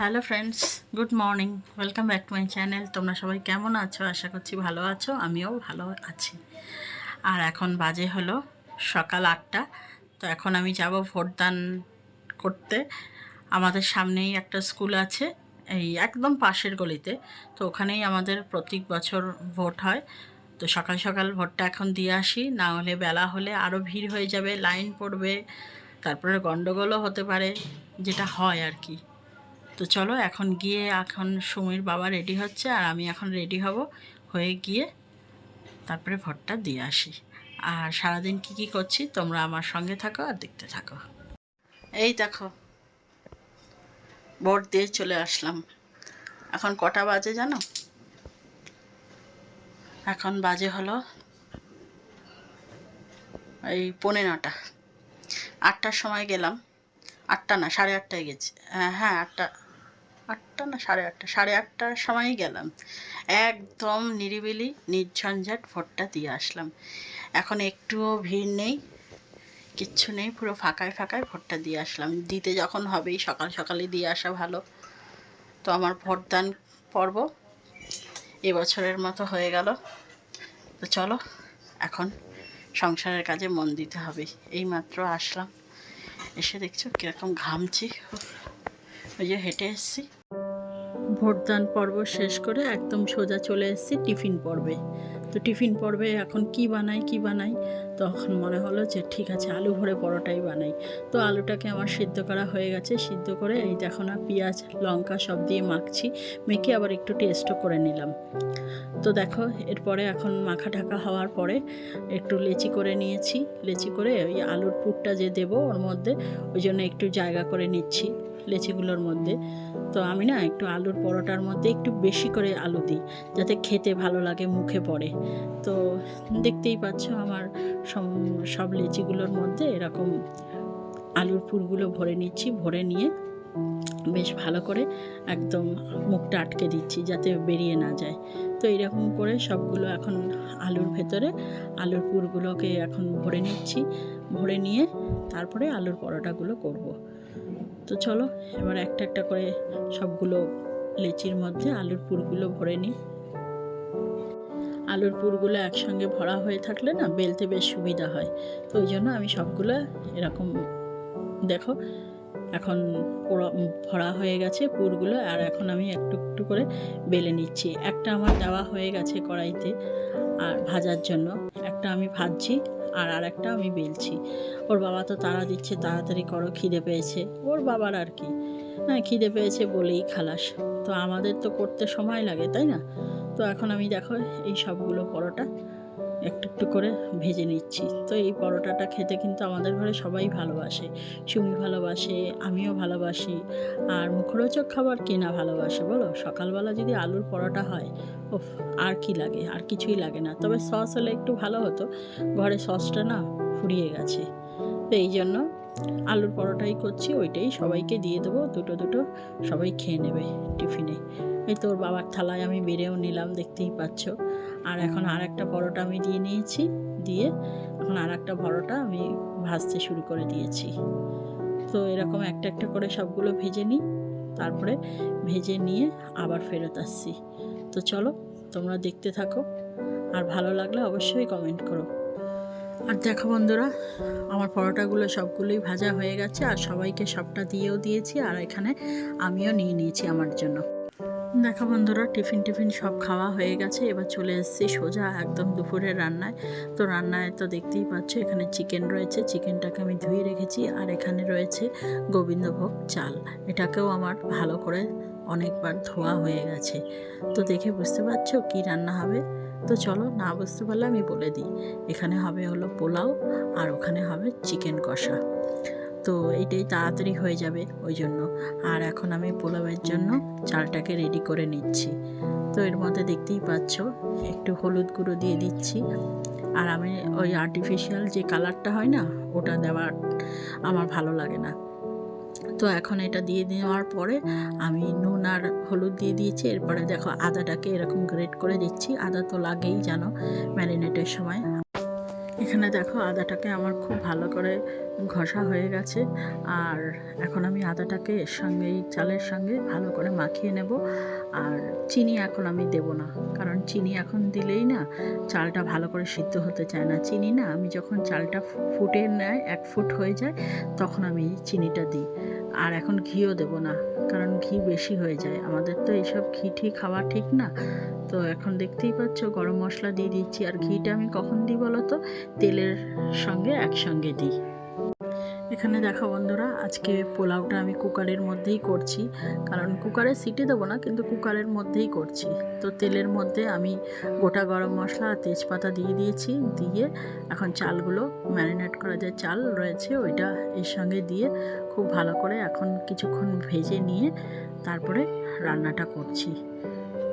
Hello friends, good morning. Welcome back to my channel. তোমরা সবাই কেমন আছো? আশা করছি ভালো আছো, আমিও ভালো আছি। আর এখন বাজে হলো সকাল 8টা। তো এখন আমি যাব ভোটদান করতে। আমাদের সামনেই একটা স্কুল আছে, এই একদম পাশের গলিতে। তো ওখানেই আমাদের প্রত্যেক বছর ভোট হয়। তো সকাল সকাল ভোটটা এখন দিয়ে আসি, না হলে বেলা হলে আরও ভিড় হয়ে যাবে, লাইন পড়বে, তারপরে গণ্ডগোলও হতে পারে, যেটা হয় আর কি। তো চলো এখন গিয়ে, এখন সুমির বাবা রেডি হচ্ছে আর আমি এখন রেডি হব, হয়ে গিয়ে তারপরে ভোটটা দিয়ে আসি। আর সারাদিন কি কি করছি তোমরা আমার সঙ্গে থাকো আর দেখতে থাকো। এই দেখো, ভোট দিয়ে চলে আসলাম। এখন কটা বাজে জানো? এখন বাজে হলো এই 9:45। 8টার সময় গেলাম। 8টা না, 8:30টায় গেছি। হ্যাঁ, 8টা। 8টা না, 8:30। 8:30টার সময়ই গেলাম। একদম নিরিবিলি নির্ঝঞ্ঝাট ভোটটা দিয়ে আসলাম। এখন একটুও ভিড় নেই, কিচ্ছু নেই, পুরো ফাঁকায় ফাঁকায় ভোটটা দিয়ে আসলাম। দিতে যখন হবেই সকাল সকালই দিয়ে আসা ভালো। তো আমার ভোটদান পর্ব এবছরের মতো হয়ে গেল। তো চলো এখন সংসারের কাজে মন দিতে হবে। এই মাত্র আসলাম, এসে দেখছো কীরকম ঘামছি, ওই যে হেঁটে এসছি। ভোটদান পর্ব শেষ করে একদম সোজা চলে এসেছি টিফিন পর্বে। তো টিফিন পর্বে এখন কি বানাই, তখন মনে হলো যে ঠিক আছে আলু ভরে পরোটাই বানাই। তো আলুটাকে আমার সিদ্ধ করা হয়ে গেছে, সিদ্ধ করে এই দেখো না, পেঁয়াজ লঙ্কা সব দিয়ে মাখছি, মেখে আবার একটু টেস্টও করে নিলাম। তো দেখো, এরপরে এখন মাখা ঢাকা হওয়ার পরে একটু লেচি করে নিয়েছি। লেচি করে ওই আলুর পুরটা যে দেবো ওর মধ্যে, ওই জন্য একটু জায়গা করে নিচ্ছি লেচিগুলোর মধ্যে। তো আমি না একটু আলুর পরোটার মধ্যে একটু বেশি করে আলু দিই, যাতে খেতে ভালো লাগে, মুখে পড়ে। তো দেখতেই পাচ্ছ আমার সব লেচিগুলোর মধ্যে এরকম আলুর পুরগুলো ভরে নিচ্ছি। ভরে নিয়ে বেশ ভালো করে একদম মুখটা আটকে দিচ্ছি যাতে বেরিয়ে না যায়। তো এরকম করে সবগুলো এখন আলুর ভেতরে আলুর পুরগুলোকে এখন ভরে নিচ্ছি। ভরে নিয়ে তারপরে আলুর পরোটাগুলো করব। তো চলো এবার একটা একটা করে সবগুলো লেচির মধ্যে আলুর পুরগুলো ভরে নিই। আলুর পুরগুলো একসঙ্গে ভরা হয়ে থাকলে না বেলতে বেশ সুবিধা হয়। তো ওই জন্য আমি সবগুলো এরকম, দেখো এখন ভরা হয়ে গেছে পুরগুলো। আর এখন আমি একটু একটু করে বেলে নিচ্ছি। একটা আমার দেওয়া হয়ে গেছে কড়াইতে আর ভাজার জন্য, একটা আমি ভাজছি আর একটা আমি বেলছি। ওর বাবা তো তাড়া দিচ্ছে, তাড়াতাড়ি করো, খিদে পেয়েছে। ওর বাবার আর কি, হ্যাঁ খিদে পেয়েছে বলেই খালাস। তো আমাদের তো করতে সময় লাগে, তাই না? তো এখন আমি দেখো এই সবগুলো পরোটা একটু একটু করে ভেজে নিচ্ছি। তো এই পরোটাটা খেতে কিন্তু আমাদের ঘরে সবাই ভালোবাসে। সুমি ভালোবাসে, আমিও ভালোবাসি। আর মুখরোচক খাবার কে না ভালোবাসে বলো? সকালবেলা যদি আলুর পরোটা হয়, ওফ, আর কি লাগে? আর কিছুই লাগে না। তবে সস হলে একটু ভালো হতো, ঘরে সসটা না ফুরিয়ে গেছে। তো এই জন্য আলুর পরোটাই করছি, ওইটাই সবাইকে দিয়ে দেবো, দুটো দুটো সবাই খেয়ে নেবে টিফিনে। এই তোর বাবার থালায় আমি বেড়েও নিলাম, দেখতেই পাচ্ছ। আর এখন আর একটা পরোটা আমি দিয়ে নিয়েছি, দিয়ে এখন আর একটা পরোটা আমি ভাজতে শুরু করে দিয়েছি। তো এরকম একটা একটা করে সবগুলো ভেজে নিই, তারপরে ভেজে নিয়ে আবার ফেরত আসছি। তো চলো তোমরা দেখতে থাকো, আর ভালো লাগলে অবশ্যই কমেন্ট করো। আর দেখো বন্ধুরা, আমার পরোটাগুলো সবগুলোই ভাজা হয়ে গেছে আর সবাইকে সবটা দিয়েও দিয়েছি, আর এখানে আমিও নিয়ে নিয়েছি আমার জন্য। দেখো বন্ধুরা, টিফিন সব খাওয়া হয়ে গেছে। এবার চলে এসেছি সোজা একদম দুপুরের রান্নায়। তো রান্নায় তো দেখতেই পাচ্ছ এখানে চিকেন রয়েছে, চিকেনটাকে আমি ধুয়ে রেখেছি। আর এখানে রয়েছে গোবিন্দভোগ চাল, এটাকেও আমার ভালো করে অনেকবার ধোয়া হয়ে গেছে। তো দেখে বুঝতে পারছো কী রান্না হবে? তো চলো, না বুঝতে পারলে আমি বলে দিই। এখানে হবে হলো পোলাও, আর ওখানে হবে চিকেন কষা। তো এইটাই তাড়াতাড়ি হয়ে যাবে ওই জন্য। আর এখন আমি পোলাওয়ের জন্য চালটাকে রেডি করে নিচ্ছি। তো এর মধ্যে দেখতেই পাচ্ছ একটু হলুদ গুঁড়ো দিয়ে দিচ্ছি। আর আমি ওই আর্টিফিশিয়াল যে কালারটা হয় না, ওটা দেওয়ার আমার ভালো লাগে না। তো এখন এটা দিয়ে দেওয়ার পরে আমি নুন আর হলুদ দিয়ে দিয়েছি। এরপরে দেখো আদাটাকে এরকম গ্রেট করে দিচ্ছি। আদা তো লাগেই জানো ম্যারিনেটের সময়। এখানে দেখো আদাটাকে আমার খুব ভালো করে ঘষা হয়ে গেছে, আর এখন আমি আদাটাকে এর সঙ্গে এই চালের সঙ্গে ভালো করে মাখিয়ে নেব। আর চিনি এখন আমি দেব না, কারণ চিনি এখন দিলেই না চালটা ভালো করে সিদ্ধ হতে চায় না। চিনি না, আমি যখন চালটা ফুটে নেয় 1 ফুট হয়ে যায় তখন আমি চিনিটা দিই। আর এখন ঘিও দেব না, কারণ ঘি বেশি হয়ে যায়। আমাদের তো এইসব ঘি খাওয়া ঠিক না। তো এখন দেখতেই পাচ্ছ গরম মশলা দিয়ে দিচ্ছি। আর ঘিটা আমি কখন দিই বলো তো? তেলের সঙ্গে একসঙ্গে দিই। এখানে দেখো বন্ধুরা, আজকে পোলাওটা আমি কুকারের মধ্যেই করছি, কারণ কুকারে সিটি দেবো না, কিন্তু কুকারের মধ্যেই করছি। তো তেলের মধ্যে আমি গোটা গরম মশলা আর তেজপাতা দিয়ে দিয়েছি। দিয়ে এখন চালগুলো ম্যারিনেট করা যে চাল রয়েছে ওইটা এর সঙ্গে দিয়ে খুব ভালো করে এখন কিছুক্ষণ ভেজে নিয়ে তারপরে রান্নাটা করছি।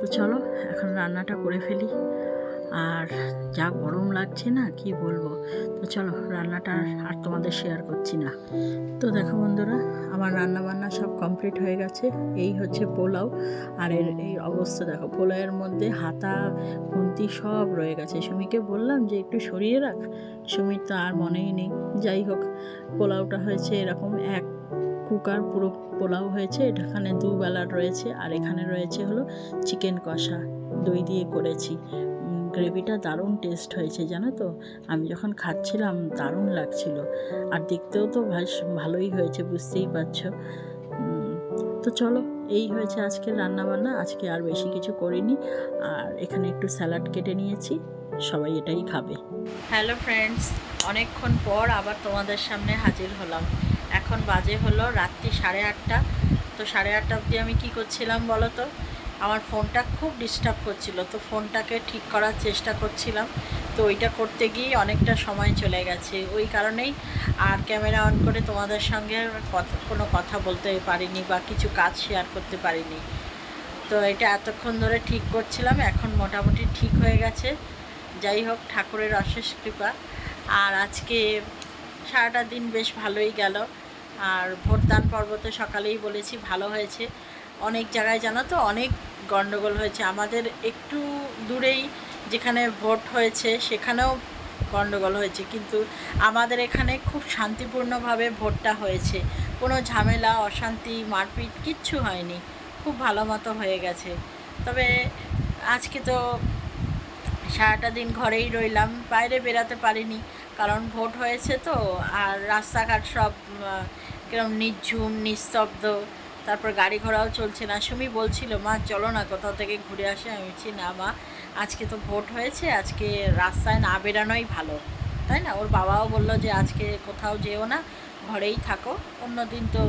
তো চলো এখন রান্নাটা করে ফেলি। আর যা গরম লাগছে না কি বলবো। তো চলো রান্নাটা আর তোমাদের শেয়ার করছি না। তো দেখো বন্ধুরা, আমার রান্না বান্না সব কমপ্লিট হয়ে গেছে। এই হচ্ছে পোলাও, আর এর এই অবস্থা দেখো। পোলাওয়ের মধ্যে হাতা খুন্তি সব রয়ে গেছে। সুমিকে বললাম যে একটু সরিয়ে রাখ, সুমির তো আর মনেই নেই। যাই হোক, পোলাওটা হয়েছে এরকম 1 কুকার পুরো পোলাও হয়েছে। এখানে 2 বেলার রয়েছে, আর এখানে রয়েছে হলো চিকেন কষা, দই দিয়ে করেছি। গ্রেভিটা দারুণ টেস্ট হয়েছে জানো তো। আমি যখন খাচ্ছিলাম দারুণ লাগছিল, আর দেখতেও তো ভালোই হয়েছে, বুঝতেই পারছো। তো চলো, এই হয়েছে আজকের রান্নাবান্না। আজকে আর বেশি কিছু করিনি। আর এখানে একটু স্যালাড কেটে নিয়েছি, সবাই এটাই খাবে। হ্যালো ফ্রেন্ডস, অনেকক্ষণ পর আবার তোমাদের সামনে হাজির হলাম। এখন বাজে হলো রাত্রি 8:30। তো 8:30 অবধি আমি কি করছিলাম বলো তো? আমার ফোনটা খুব ডিস্টার্ব করছিল, তো ফোনটাকে ঠিক করার চেষ্টা করছিলাম। তো ওইটা করতে গিয়ে অনেকটা সময় চলে গেছে, ওই কারণেই আর ক্যামেরা অন করে তোমাদের সঙ্গে কোনো কথা বলতে পারিনি বা কিছু কাজ শেয়ার করতে পারিনি। তো এটা এতক্ষণ ধরে ঠিক করছিলাম, এখন মোটামুটি ঠিক হয়ে গেছে। যাই হোক, ঠাকুরের অশেষ কৃপা। আর আজকে সারাটা দিন বেশ ভালোই গেল। আর ভোটদান পর্ব তো সকালেই বলেছি ভালো হয়েছে। অনেক জায়গায় জানো তো অনেক গণ্ডগোল হয়েছে। আমাদের একটু দূরেই যেখানে ভোট হয়েছে সেখানেও গণ্ডগোল হয়েছে, কিন্তু আমাদের এখানে খুব শান্তিপূর্ণভাবে ভোটটা হয়েছে। কোনো ঝামেলা, অশান্তি, মারপিট কিচ্ছু হয়নি, খুব ভালো মতো হয়ে গেছে। তবে আজকে তো সারাটা দিন ঘরেই রইলাম, বাইরে বেরাতে পারিনি, কারণ ভোট হয়েছে তো। আর রাস্তাঘাট সব কিরম নিঝুম নিস্তব্ধ, তারপর গাড়ি ঘোড়াও চলছে না। সুমি বলছিল মা চলো না কোথাও থেকে ঘুরে আসে। আমি বলছি না মা, আজকে তো ভোট হয়েছে, আজকে রাস্তায় না বেরানোই ভালো, তাই না? ওর বাবাও বললো যে আজকে কোথাও যেও না, ঘরেই থাকো, অন্য দিন তো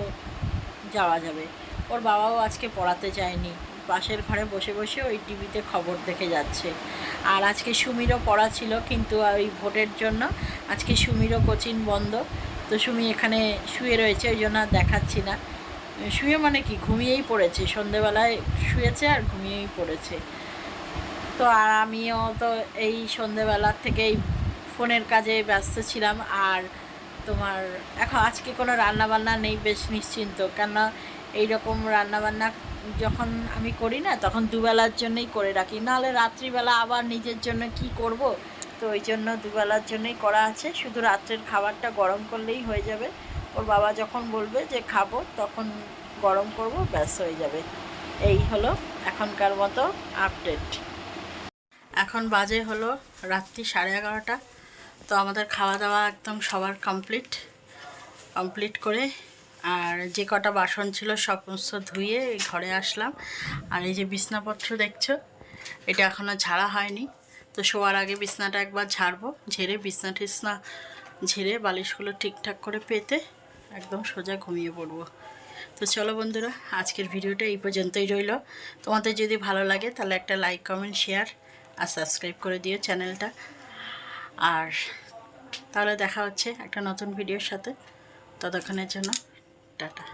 যাওয়া যাবে। ওর বাবাও আজকে পড়াতে যায়নি, পাশের ঘরে বসে বসে ওই টিভিতে খবর দেখে যাচ্ছে। আর আজকে সুমিরও পড়া ছিল, কিন্তু ওই ভোটের জন্য আজকে সুমিরও কোচিং বন্ধ। তো সুমি এখানে শুয়ে রয়েছে, ওই জন্য দেখাচ্ছি না। শুয়ে মানে কি, ঘুমিয়েই পড়েছে, সন্ধেবেলায় শুয়েছে আর ঘুমিয়েই পড়েছে। তো আর আমিও তো এই সন্ধেবেলার থেকেই ফোনের কাজে ব্যস্ত ছিলাম। আর তোমার এখন আজকে কোনো রান্নাবান্না নেই, বেশ নিশ্চিন্ত। কেননা এইরকম রান্নাবান্না যখন আমি করি না, তখন দুবেলার জন্যই করে রাখি, নাহলে রাত্রিবেলা আবার নিজের জন্য কি করব। তো ওই জন্য দুবেলার জন্যই করা আছে, শুধু রাত্রের খাবারটা গরম করলেই হয়ে যাবে। ওর বাবা যখন বলবে যে খাবো তখন গরম করব, ব্যাস হয়ে যাবে। এই হলো এখনকার মতো আপডেট। এখন বাজে হলো রাত্রি 11:30। তো আমাদের খাওয়া দাওয়া একদম সবার কমপ্লিট করে, আর যে কটা বাসন ছিল সমস্ত ধুয়ে ঘরে আসলাম। আর এই যে বিছনাপত্র দেখছো, এটা এখনও ঝাড়া হয়নি। তো শোয়ার আগে বিছনাটা একবার ঝাড়বো, ঝেড়ে বিছনা টিছনা ঝেড়ে বালিশগুলো ঠিকঠাক করে পেতে একদম সোজা ঘুমিয়ে পড়বো। তো চলো বন্ধুরা, আজকের ভিডিওটা এই পর্যন্তই রইল। তোমাদের যদি ভালো লাগে তাহলে একটা লাইক, কমেন্ট, শেয়ার আর সাবস্ক্রাইব করে দিও চ্যানেলটা। আর তাহলে দেখা হচ্ছে একটা নতুন ভিডিওর সাথে। ততক্ষণের জন্য টাটা।